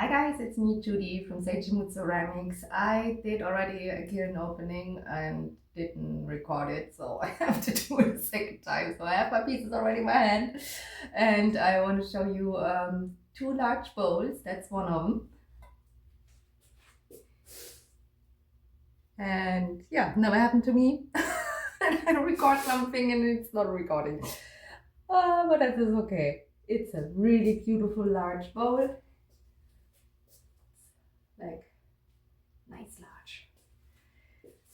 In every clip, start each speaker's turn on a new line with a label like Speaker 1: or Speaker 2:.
Speaker 1: Hi guys, it's me Judy from Remake. I did already a kiln opening and didn't record it, so I have to do it a second time. So I have my pieces already in my hand, and I want to show you two large bowls. That's one of them. And yeah, never happened to me. I record something and it's not recording. But that is okay. It's a really beautiful large bowl. Like nice large.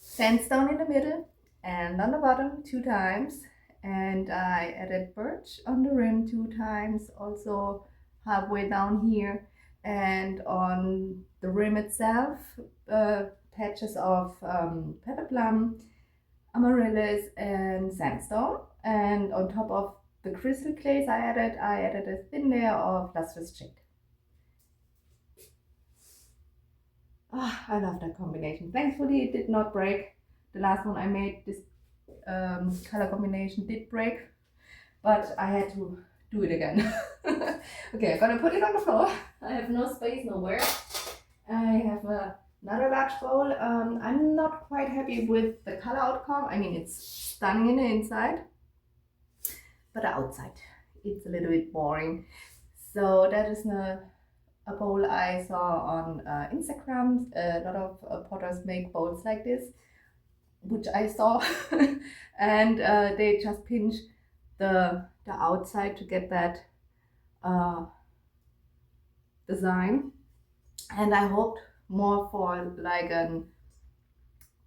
Speaker 1: Sandstone in the middle and on the bottom 2 times, and I added birch on the rim 2 times, also halfway down here, and on the rim itself patches of pepper plum, amaryllis and sandstone, and on top of the crystal glaze I added a thin layer of lustrous jade. Oh, I love that combination. Thankfully it did not break. The last one I made, this color combination did break, but I had to do it again. Okay, I'm gonna put it on the floor. I have no space nowhere. I have another large bowl. I'm not quite happy with the color outcome. I mean, it's stunning in the inside, but the outside, it's a little bit boring. So that is a bowl I saw on Instagram. A lot of potters make bowls like this, which I saw, and they just pinch the outside to get that design. And I hoped more for like a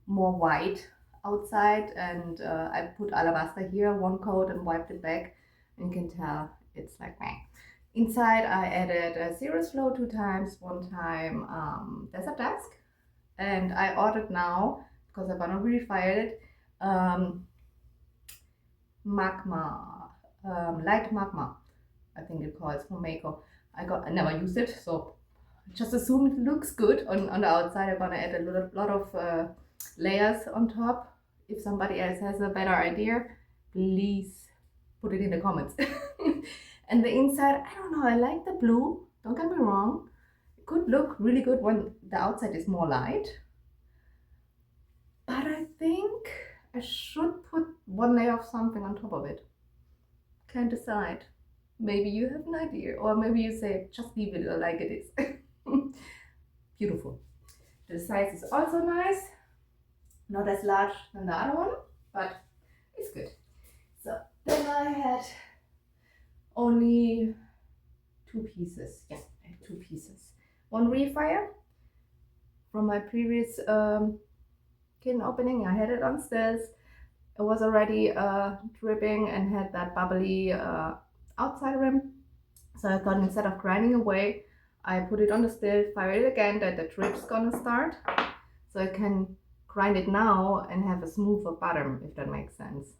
Speaker 1: more white outside, and I put alabaster here, one coat, and wiped it back, and you can tell it's like meh. Inside I added a Cirrus Flow 2 times, 1 time Desert Dusk, and I ordered now, because I'm gonna refire it, magma, light magma, I think it calls, from Mako. I never used it, so just assume it looks good on the outside. I'm gonna add a lot of layers on top. If somebody else has a better idea, please put it in the comments. And the inside, I don't know, I like the blue, don't get me wrong. It could look really good when the outside is more light, but I think I should put one layer of something on top of it. Can't decide. Maybe you have an idea, or maybe you say just leave it like it is. Beautiful. The size is also nice, not as large than the other one, but it's good. So then I had only 2 pieces. Yeah, I had 2 pieces. One refire from my previous kiln opening. I had it on stills. It was already dripping and had that bubbly outside rim. So I thought, instead of grinding away, I put it on the still, fire it again, that the drip's gonna start. So I can grind it now and have a smoother bottom, if that makes sense.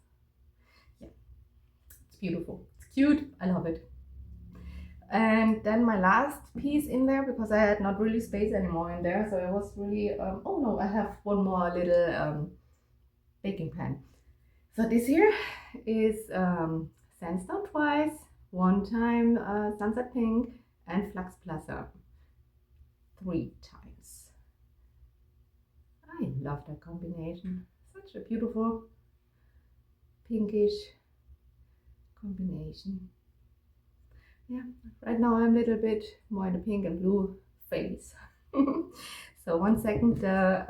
Speaker 1: Yeah, it's beautiful. It's cute. I love it. And then my last piece in there, because I had not really space anymore in there, so it was really, oh no, I have one more little baking pan. So this here is sandstone twice, 1 time sunset pink, and flux plaza 3 times. I love that combination. Such a beautiful pinkish combination. Yeah, right now I'm a little bit more in the pink and blue phase. So 1 second, the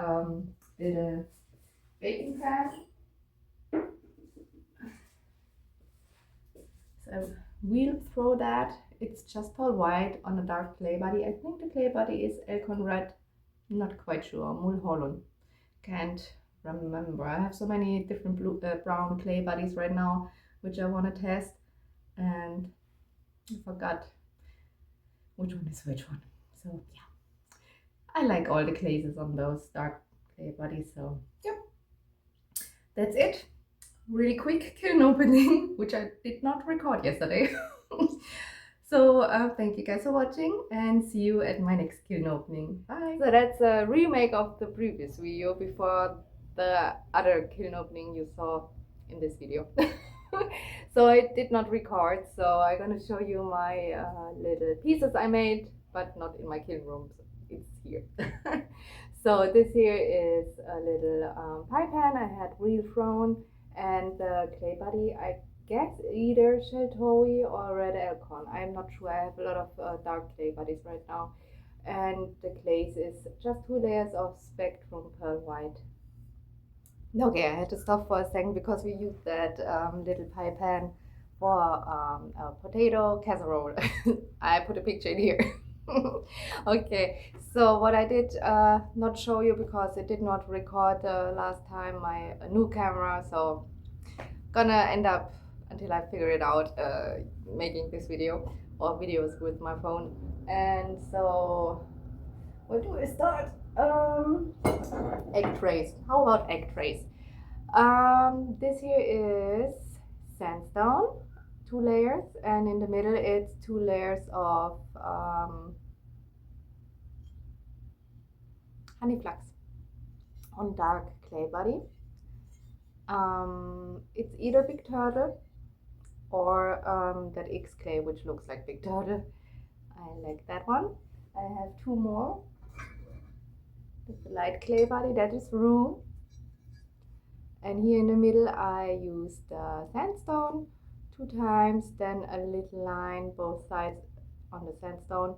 Speaker 1: little baking pan. So we'll throw that. It's just pearl white on a dark clay body. I think the clay body is Elcon Red, not quite sure. Mulholland, can't remember. I have so many different blue, brown clay bodies right now, which I want to test, and I forgot which one is which one. So yeah, I like all the glazes on those dark clay bodies. So yeah, that's it. Really quick kiln opening, which I did not record yesterday. So thank you guys for watching, and see you at my next kiln opening. Bye. So that's a remake of the previous video before the other kiln opening you saw in this video. So I did not record, so I'm gonna show you my little pieces I made but not in my kiln room. It's here. So this here is a little pie pan I had refrown, and the clay body, I guess either Sheltoe or Red Elcon. I'm not sure. I have a lot of dark clay bodies right now. And the glaze is just 2 layers of Spectrum Pearl White. Okay, I had to stop for a second because we used that little pie pan for a potato casserole. I put a picture in here. Okay, so what I did not show you because it did not record last time my new camera, so gonna end up until I figure it out making this video or videos with my phone. And so where do I start? Egg trays. How about egg trays? This here is sandstone, 2 layers, and in the middle it's 2 layers of honey flux on dark clay body. It's either Big Turtle or that X clay, which looks like Big Turtle. I like that one. I have 2 more. It's a light clay body, that is Rue. And here in the middle I used sandstone 2 times, then a little line both sides on the sandstone,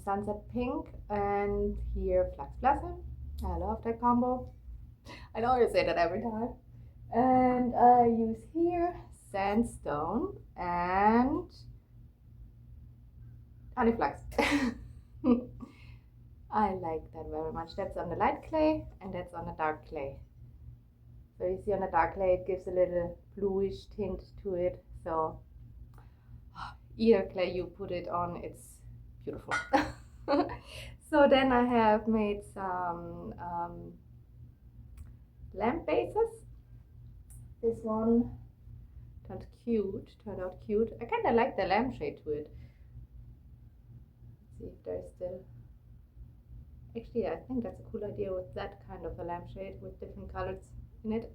Speaker 1: sunset pink, and here Flux Blossom. I love that combo. I know I say that every time. And I use here sandstone and honey flux. I like that very much. That's on the light clay and that's on the dark clay. So you see on the dark clay it gives a little bluish tint to it. So either clay you put it on, it's beautiful. So then I have made some lamp bases. This one turned out cute. I kind of like the lampshade to it. Let's see if there's still. Actually, I think that's a cool idea with that kind of a lampshade with different colors in it.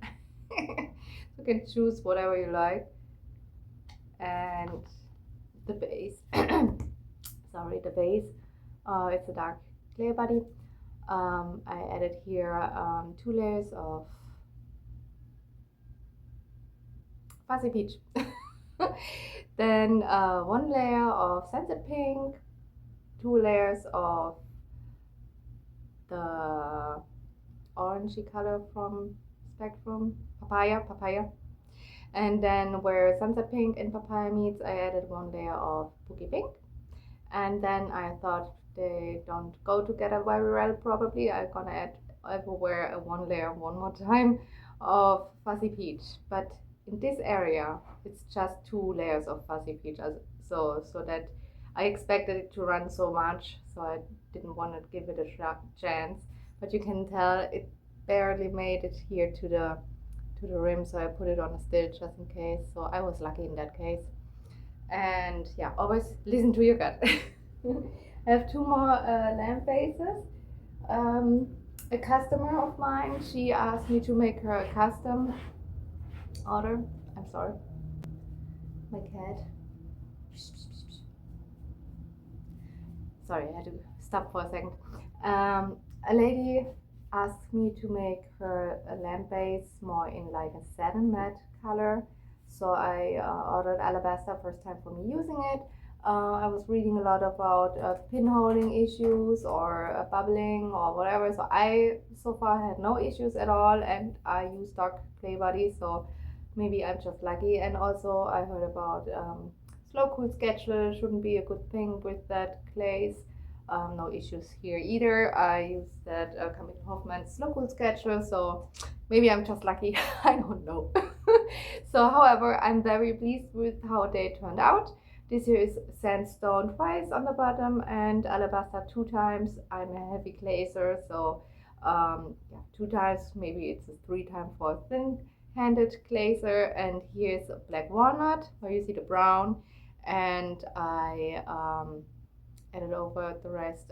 Speaker 1: You can choose whatever you like. And the base, sorry, the base, it's a dark clay body. I added here 2 layers of fuzzy peach. Then 1 layer of sunset pink, 2 layers of the orangey color from Spectrum, papaya. And then where sunset pink and papaya meets, I added 1 layer of boogie pink. And then I thought they don't go together very well probably. I'm gonna add everywhere 1 layer one more time of fuzzy peach. But in this area, it's just 2 layers of fuzzy peach. So that I expected it to run so much, so I didn't want to give it a chance. But you can tell it barely made it here to the rim, so I put it on a still just in case. So I was lucky in that case. And yeah, always listen to your gut. I have 2 more lamp bases. A customer of mine, she asked me to make her a custom order. I'm sorry, my cat. Sorry, I had to stop for a second. A lady asked me to make her a lamp base more in like a satin matte color. So I ordered alabaster, first time for me using it. I was reading a lot about pinholing issues or bubbling or whatever. So I so far had no issues at all, and I use dark clay body, so maybe I'm just lucky. And also I heard about slow cool sketcher shouldn't be a good thing with that glaze. No issues here either. I use that Camille Hoffman slow cool sketcher, so maybe I'm just lucky. I don't know. So however, I'm very pleased with how they turned out. This here is sandstone twice on the bottom and alabaster 2 times. I'm a heavy glazer, so yeah, 2 times, maybe it's a 3 time for a thin-handed glazer. And here's a black walnut where you see the brown, and I added over the rest,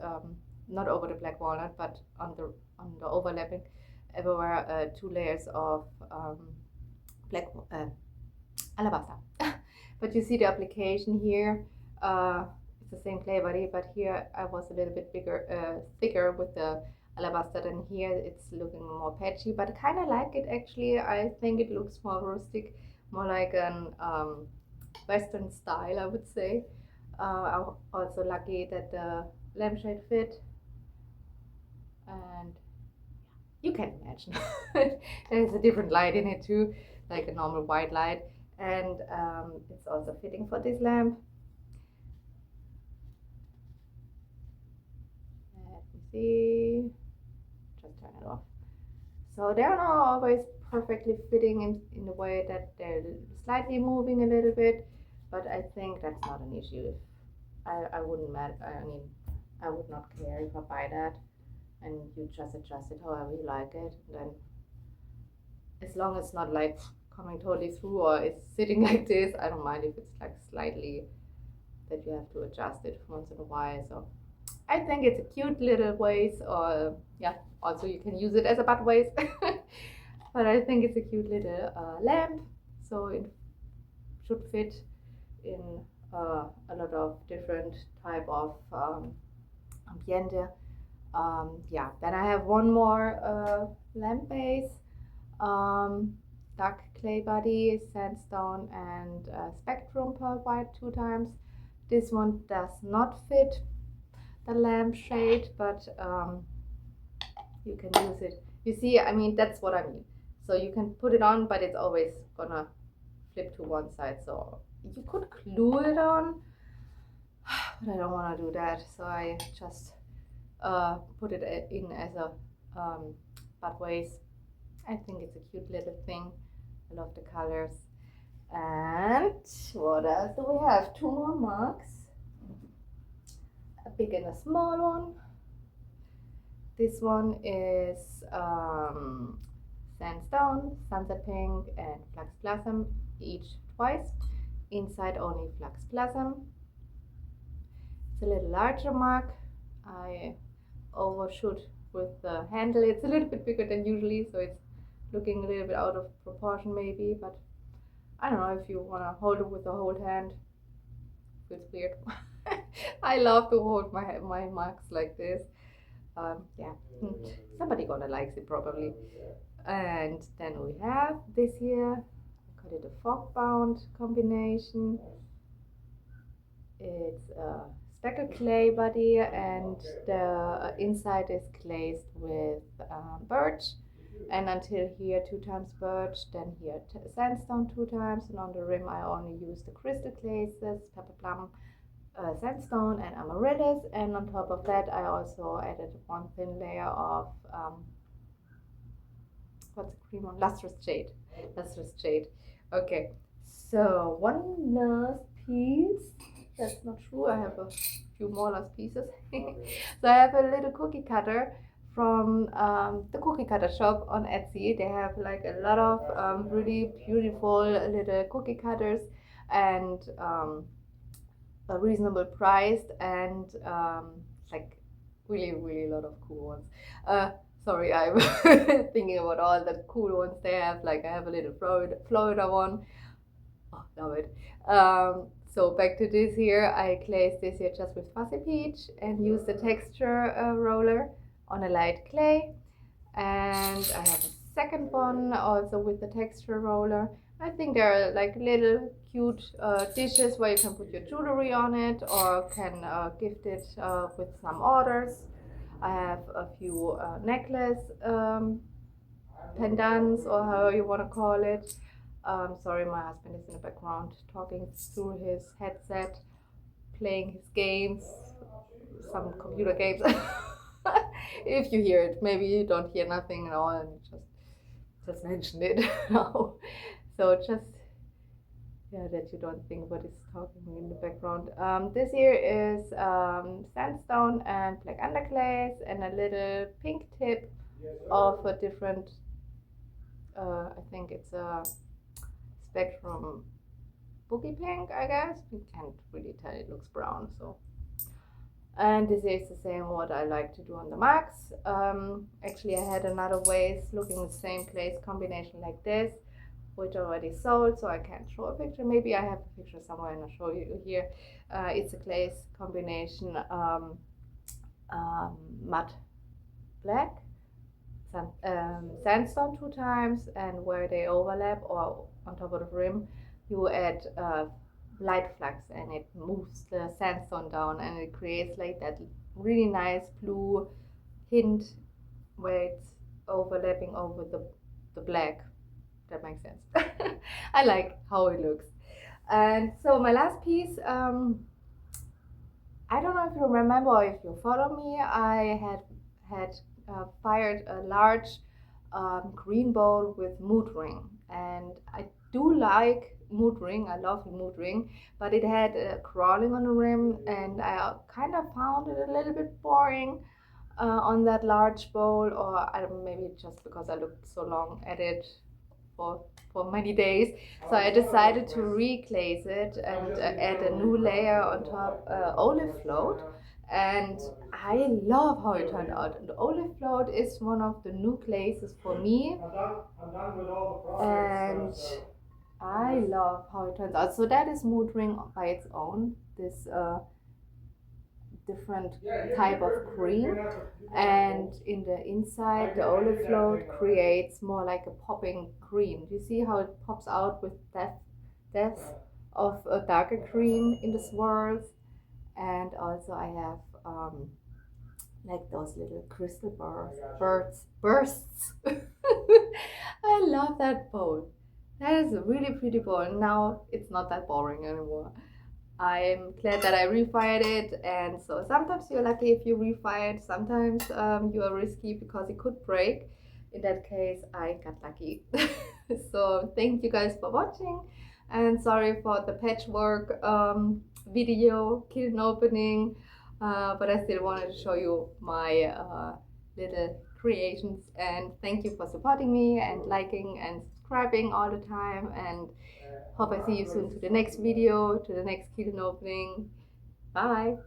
Speaker 1: not over the black walnut, but on the overlapping everywhere 2 layers of black alabaster. But you see the application here, it's the same clay body, but here I was a little bit thicker with the alabaster than here. It's looking more patchy, but I kind of like it actually. I think it looks more rustic, more like an Western style, I would say. I'm also lucky that the lampshade fit, and you can imagine there's a different light in it too, like a normal white light, and it's also fitting for this lamp. Let me see, just turn it off. So they're not always perfectly fitting in the way that they're slightly moving a little bit, but I think that's not an issue. I wouldn't matter. I mean, I would not care if I buy that, and you just adjust it however you like it. And then, as long as it's not like coming totally through or it's sitting like this, I don't mind if it's like slightly that you have to adjust it once in a while. So I think it's a cute little vase, or yeah, also you can use it as a butt vase. But I think it's a cute little lamp, so it should fit in a lot of different type of ambiente. Yeah, then I have one more lamp base, dark clay body, sandstone, and spectrum pearl white 2 times. This one does not fit the lamp shade, but you can use it. You see, I mean, that's what I mean. So you can put it on, but it's always gonna flip to one side. So you could glue it on, but I don't want to do that. So I just put it in as a butt vase. I think it's a cute little thing. I love the colors. And what else do we have? 2 more mugs, a big and a small one. This one is sandstone, sunset pink, and flux blossom, each twice. Inside only flux blossom. It's a little larger mug. I overshoot with the handle. It's a little bit bigger than usually, so it's looking a little bit out of proportion maybe, but I don't know if you want to hold it with the whole hand. Feels weird. I love to hold my mugs like this. Yeah, somebody gonna likes it probably. And then we have this here, I call it a fog bound combination. It's a speckled clay body, and the inside is glazed with birch, and until here 2 times birch, then here sandstone 2 times, and on the rim I only use the crystal glazes, pepper plum, sandstone, and amaryllis, and on top of that I also added 1 thin layer of what's the cream on? Lustrous jade. Okay, so one last piece. That's not true, I have a few more last pieces. So I have a little cookie cutter from the cookie cutter shop on Etsy. They have like a lot of really beautiful little cookie cutters, and a reasonable priced, and like really a lot of cool ones. Sorry, I'm thinking about all the cool ones they have. Like I have a little Florida one. Oh, love it. So back to this here, I glazed this here just with fuzzy peach and used the texture roller on a light clay. And I have a second one also with the texture roller. I think they're like little cute dishes where you can put your jewelry on it, or can gift it with some orders. I have a few necklace pendants, or however you want to call it. Sorry, my husband is in the background talking through his headset, playing his games, some computer games. If you hear it, maybe you don't hear nothing at all, and just mention it now. So just, yeah, that you don't think what is talking in the background. This here is sandstone and black underglaze, and a little pink tip of a different, I think it's a spectrum boogie pink, I guess. You can't really tell, it looks brown. So, and this is the same what I like to do on the mugs. Actually I had another vase looking the same glaze combination like this, which already sold, so I can't show a picture. Maybe I have a picture somewhere and I'll show you here. It's a glaze combination, matte black, sandstone 2 times, and where they overlap or on top of the rim, you add light flux, and it moves the sandstone down, and it creates like that really nice blue hint where it's overlapping over the black. That makes sense. I like how it looks. And so my last piece, I don't know if you remember or if you follow me, I had fired a large green bowl with mood ring, and I do like mood ring. I love mood ring, but it had crawling on the rim, and I kind of found it a little bit boring on that large bowl, or I don't, maybe just because I looked so long at it for many days. So I decided to reglaze it and add a new layer on top, olive float. And I love how it turned out. And the olive float is one of the new glazes for me. And I love how it turns out. So that is mood ring by its own. This different type of cream, and in the inside the olive float creates more like a popping cream. Do you see how it pops out with depth of a darker cream in the swirls? And also I have like those little crystal bursts. I love that bowl. That is a really pretty bowl. Now it's not that boring anymore. I'm glad that I refired it, and so sometimes you're lucky if you refire it, sometimes you are risky because it could break. In that case, I got lucky. So thank you guys for watching, and sorry for the patchwork video, kiln opening, but I still wanted to show you my little creations, and thank you for supporting me and liking and subscribing all the time, and hope I see you soon to the next video, to the next kiln opening. Bye!